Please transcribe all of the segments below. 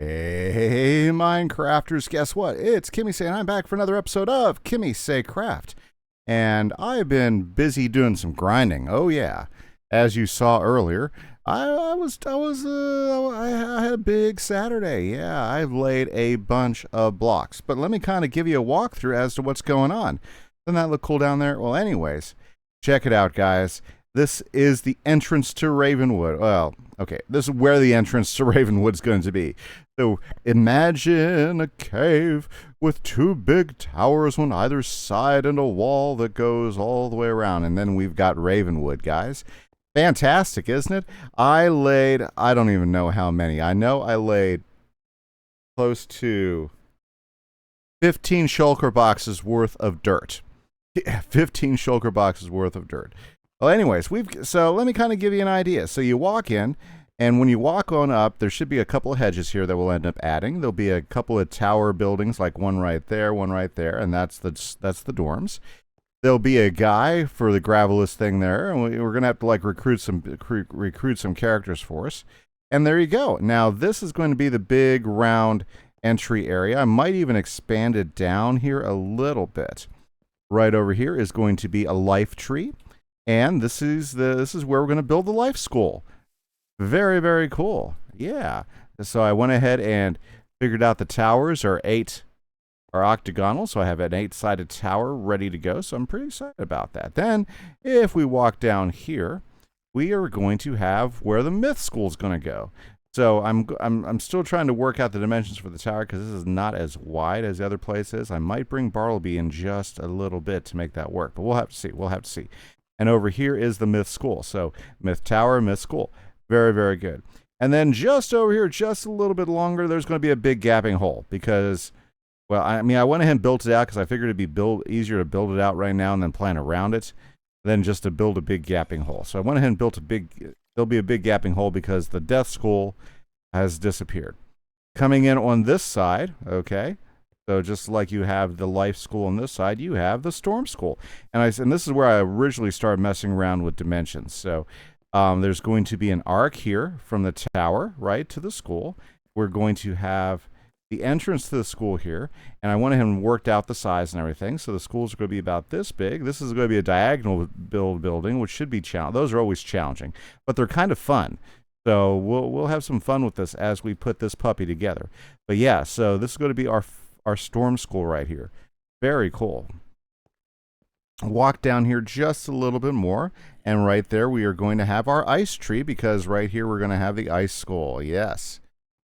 Hey, Minecrafters, guess what? It's Kimise, and I'm back for another episode of KimiseCraft. And I've been busy doing some grinding. Oh, yeah. As you saw earlier, I had a big Saturday. Yeah, I've laid a bunch of blocks. But let me kind of give you a walkthrough as to what's going on. Doesn't that look cool down there? Well, anyways, check it out, guys. This is the entrance to Ravenwood. Well, okay, this is where the entrance to Ravenwood's going to be. So imagine a cave with two big towers on either side and a wall that goes all the way around. And then we've got Ravenwood, guys. Fantastic, isn't it? I don't even know how many. I know I laid close to 15 shulker boxes worth of dirt. Yeah, 15 shulker boxes worth of dirt. Well, anyways, so let me kind of give you an idea. So you walk in, and when you walk on up, there should be a couple of hedges here that we'll end up adding. There'll be a couple of tower buildings, like one right there, and that's the dorms. There'll be a guy for the gravelous thing there, and we're gonna have to like recruit some characters for us. And there you go. Now this is going to be the big round entry area. I might even expand it down here a little bit. Right over here is going to be a life tree. And this is where we're going to build the life school. Very, very cool. Yeah. So I went ahead and figured out the towers are octagonal. So I have an 8-sided tower ready to go. So I'm pretty excited about that. Then if we walk down here, we are going to have where the myth school is going to go. So I'm still trying to work out the dimensions for the tower because this is not as wide as the other place is. I might bring Bartleby in just a little bit to make that work, but we'll have to see. We'll have to see. And over here is the myth school. So myth tower, myth school. Very, very good. And then just over here, just a little bit longer, there's going to be a big gapping hole because, well, I mean, I went ahead and built it out because I figured it'd be easier to build it out right now and then plan around it than just to build a big gapping hole. So I went ahead and built there'll be a big gapping hole because the death school has disappeared. Coming in on this side, okay, so just like you have the life school on this side, you have the storm school. And this is where I originally started messing around with dimensions. So there's going to be an arc here from the tower, right, to the school. We're going to have the entrance to the school here. And I went ahead and worked out the size and everything. So the schools are going to be about this big. This is going to be a diagonal building, which should be challenging. Those are always challenging, but they're kind of fun. So we'll have some fun with this as we put this puppy together. But yeah, so this is going to be our storm school right here. Very cool. Walk down here just a little bit more, and right there we are going to have our ice tree because right here we're going to have the ice school. Yes.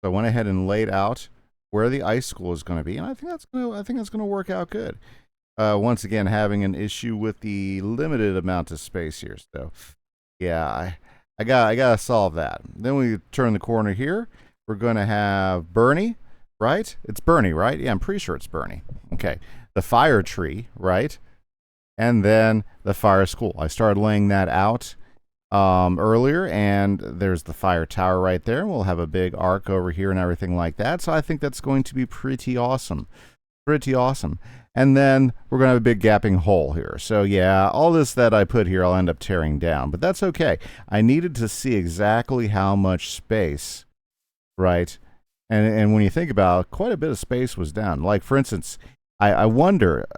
So I went ahead and laid out where the ice school is going to be, and I think that's going to work out good. Once again, having an issue with the limited amount of space here. So yeah, I gotta solve that. Then we turn the corner here. We're going to have Bernie. Right? It's Bernie, right? Yeah, I'm pretty sure it's Bernie. Okay. The fire tree, right? And then the fire school. I started laying that out earlier, and there's the fire tower right there. We'll have a big arc over here and everything like that. So I think that's going to be pretty awesome. Pretty awesome. And then we're going to have a big gapping hole here. So yeah, all this that I put here I'll end up tearing down, but that's okay. I needed to see exactly how much space, right? And when you think about it, quite a bit of space was down. Like, for instance, I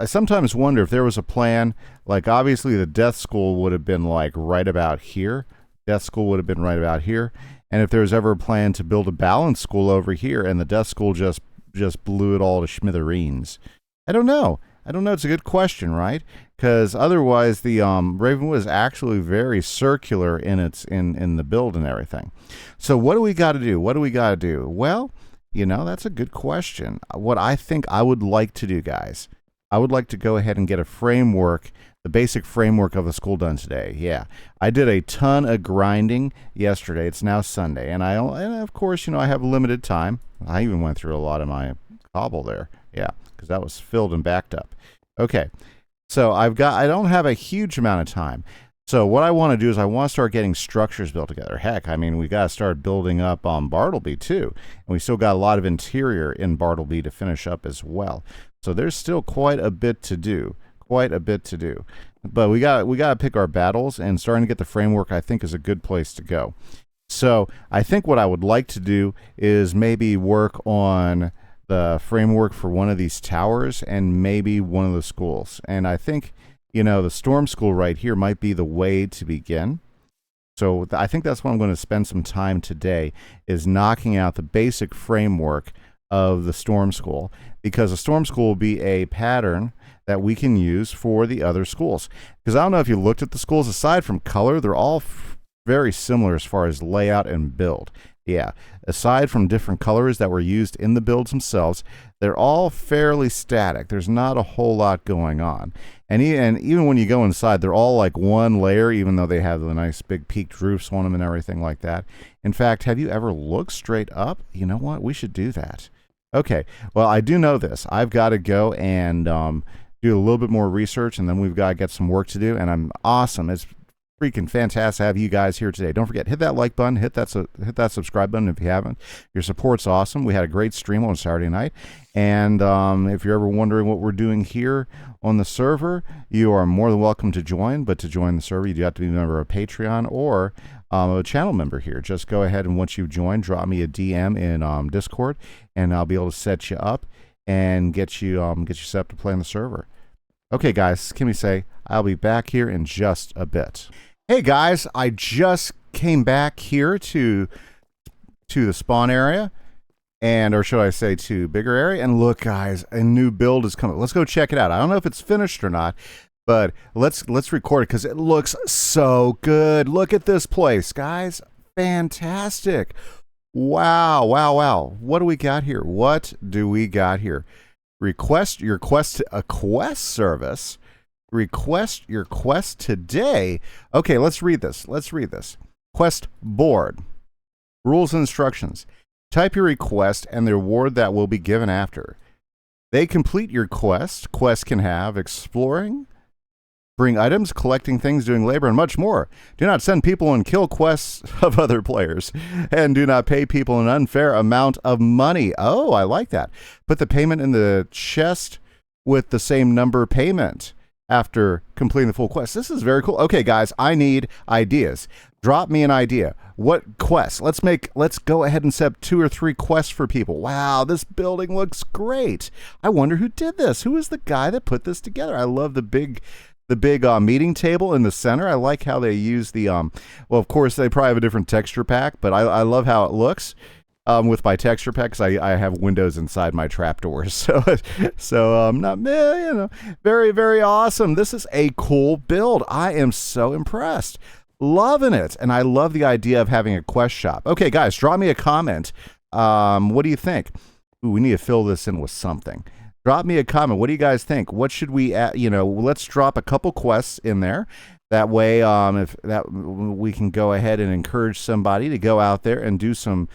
sometimes wonder if there was a plan, like obviously the death school would have been like right about here. Death school would have been right about here. And if there was ever a plan to build a balance school over here and the death school just blew it all to smithereens. I don't know. It's a good question, right? Because otherwise the Ravenwood is actually very circular in the build and everything. So what do we got to do? Well, that's a good question. What I think I would like to do, guys, I would like to go ahead and get a framework, the basic framework of the school done today. Yeah, I did a ton of grinding yesterday. It's now Sunday, and of course, I have limited time. I even went through a lot of my cobble there. Yeah, because that was filled and backed up. Okay, so I don't have a huge amount of time. So what I want to do is I want to start getting structures built together. Heck, I mean, we got to start building up on Bartleby too. And we still got a lot of interior in Bartleby to finish up as well. So there's still quite a bit to do. But we got to pick our battles, and starting to get the framework I think is a good place to go. So I think what I would like to do is maybe work on the framework for one of these towers and maybe one of the schools. And I think, the storm school right here might be the way to begin. So I think that's what I'm going to spend some time today, is knocking out the basic framework of the storm school, because the storm school will be a pattern that we can use for the other schools. Because I don't know if you looked at the schools, aside from color, they're all very similar as far as layout and build. Yeah, aside from different colors that were used in the builds themselves, they're all fairly static. There's not a whole lot going on. And even when you go inside, they're all like one layer, even though they have the nice big peaked roofs on them and everything like that. In fact, have you ever looked straight up? You know what? We should do that. Okay, well, I do know this. I've got to go and do a little bit more research, and then we've got to get some work to do, and I'm awesome. It's freaking fantastic to have you guys here today. Don't forget, hit that like button, hit that subscribe button if you haven't. Your support's awesome. We had a great stream on Saturday night, and if you're ever wondering what we're doing here on the server, you are more than welcome to join. But to join the server, you do have to be a member of Patreon or a channel member here. Just go ahead, and once you've joined, drop me a DM in Discord, and I'll be able to set you up and get you set up to play on the server. Okay, guys, Kimise, I'll be back here in just a bit. Hey guys, I just came back here to the spawn area, or should I say to bigger area, and look guys, a new build is coming. Let's go check it out. I don't know if it's finished or not, but let's record it because it looks so good. Look at this place, guys. Fantastic. Wow, wow, wow. What do we got here? Request your quest, a quest service. Request your quest today. Okay, let's read this. Quest board. Rules and instructions. Type your request and the reward that will be given after. They complete your quest. Quest can have exploring, bring items, collecting things, doing labor, and much more. Do not send people and kill quests of other players. And do not pay people an unfair amount of money. Oh, I like that. Put the payment in the chest with the same number payment after completing the full quest. This is very cool. Okay, guys, I need ideas. Drop me an idea. What quest? Let's go ahead and set up 2 or 3 quests for people. Wow, this building looks great. I wonder who did this. Who is the guy that put this together? I love the big meeting table in the center. I like how they use the well, of course they probably have a different texture pack, but I love how it looks with my texture pack, because I have windows inside my trapdoors. So not, very, very awesome. This is a cool build. I am so impressed. Loving it. And I love the idea of having a quest shop. Okay, guys, drop me a comment. What do you think? Ooh, we need to fill this in with something. Drop me a comment. What do you guys think? What should we add? Let's drop a couple quests in there. That way, we can go ahead and encourage somebody to go out there and do some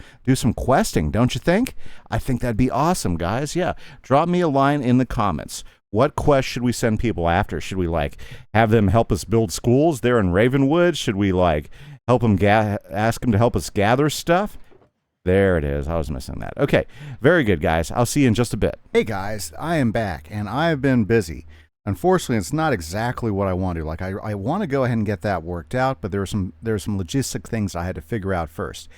questing, don't you think? I think that'd be awesome, guys. Yeah, drop me a line in the comments. What quest should we send people after? Should we have them help us build schools there in Ravenwood? Should we help them ask them to help us gather stuff? There it is. I was missing that. Okay, very good, guys. I'll see you in just a bit. Hey guys, I am back, and I've been busy. Unfortunately, it's not exactly what I want to do. I want to go ahead and get that worked out, but there are some logistic things I had to figure out first.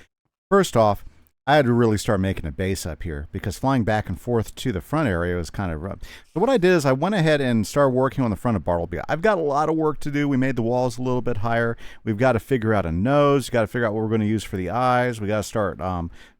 First off, I had to really start making a base up here, because flying back and forth to the front area was kind of rough. So what I did is I went ahead and started working on the front of Bartleby. I've got a lot of work to do. We made the walls a little bit higher. We've got to figure out a nose. We've got to figure out what we're going to use for the eyes. We got to start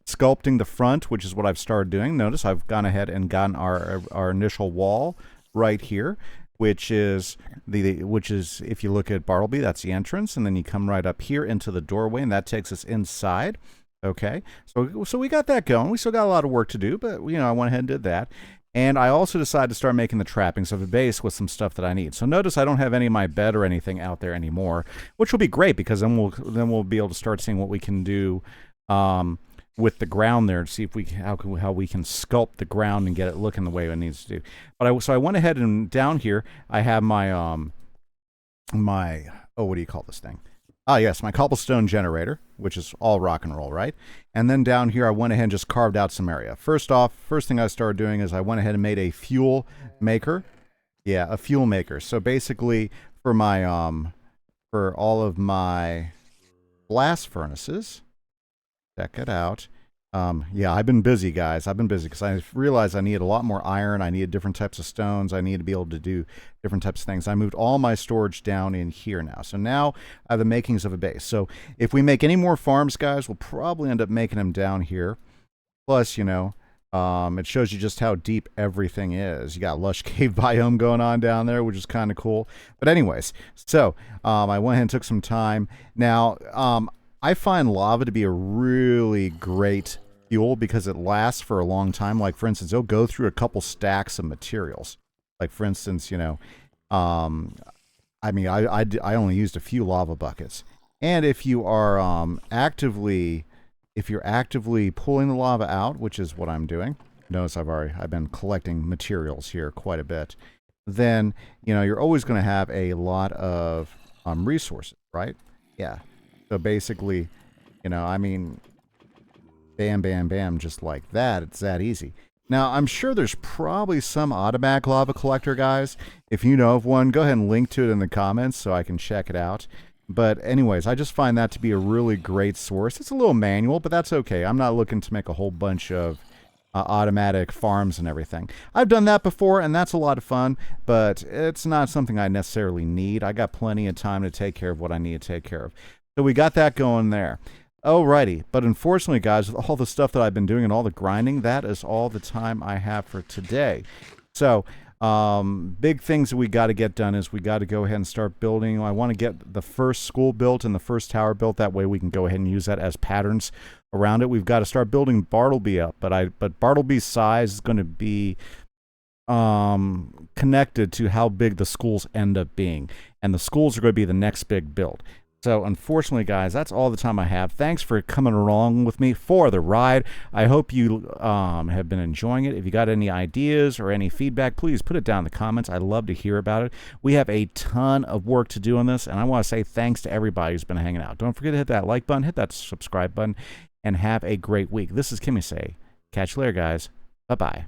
sculpting the front, which is what I've started doing. Notice I've gone ahead and gotten our initial wall right here, which is if you look at Bartleby, that's the entrance, and then you come right up here into the doorway, and that takes us inside. Okay, so we got that going. We still got a lot of work to do, but I went ahead and did that. And I also decided to start making the trappings of a base with some stuff that I need. So notice I don't have any of my bed or anything out there anymore, which will be great, because then we'll be able to start seeing what we can do with the ground there, to see if how we can sculpt the ground and get it looking the way it needs to do. But so I went ahead, and down here I have my what do you call this thing? Ah, yes, my cobblestone generator, which is all rock and roll, right? And then down here, I went ahead and just carved out some area. First thing I started doing is I went ahead and made a fuel maker. Yeah, a fuel maker. So basically, for my for all of my blast furnaces, Check it out. Yeah, I've been busy, guys. I've been busy because I realized I needed a lot more iron. I needed different types of stones. I needed to be able to do different types of things. I moved all my storage down in here now. So now I have the makings of a base. So if we make any more farms, guys, we'll probably end up making them down here. Plus, you know, it shows you just how deep everything is. You got lush cave biome going on down there, which is kind of cool. But anyways, so I went ahead and took some time. Now, I find lava to be a really great fuel because it lasts for a long time. Like, for instance, it'll go through a couple stacks of materials. Like, for instance, you know, I mean, I only used a few lava buckets. And if you are if you're actively pulling the lava out, which is what I'm doing, notice I've been collecting materials here quite a bit, then, you know, you're always going to have a lot of resources, right? Yeah. So basically, you know, I mean, bam, bam, bam, just like that. It's that easy. Now, I'm sure there's probably some automatic lava collector, guys. If you know of one, go ahead and link to it in the comments so I can check it out. But anyways, I just find that to be a really great source. It's a little manual, but that's okay. I'm not looking to make a whole bunch of automatic farms and everything. I've done that before, and that's a lot of fun, but it's not something I necessarily need. I got plenty of time to take care of what I need to take care of. So we got that going there. Alrighty, but unfortunately, guys, with all the stuff that I've been doing and all the grinding, that is all the time I have for today. So, big things that we got to get done is we got to go ahead and start building. I want to get the first school built and the first tower built. That way we can go ahead and use that as patterns around it. We've got to start building Bartleby up, but Bartleby's size is going to be connected to how big the schools end up being, and the schools are going to be the next big build. So unfortunately, guys, that's all the time I have. Thanks for coming along with me for the ride. I hope you have been enjoying it. If you got any ideas or any feedback, please put it down in the comments. I'd love to hear about it. We have a ton of work to do on this, and I want to say thanks to everybody who's been hanging out. Don't forget to hit that like button, hit that subscribe button, and have a great week. This is Kimise. Catch you later, guys. Bye-bye.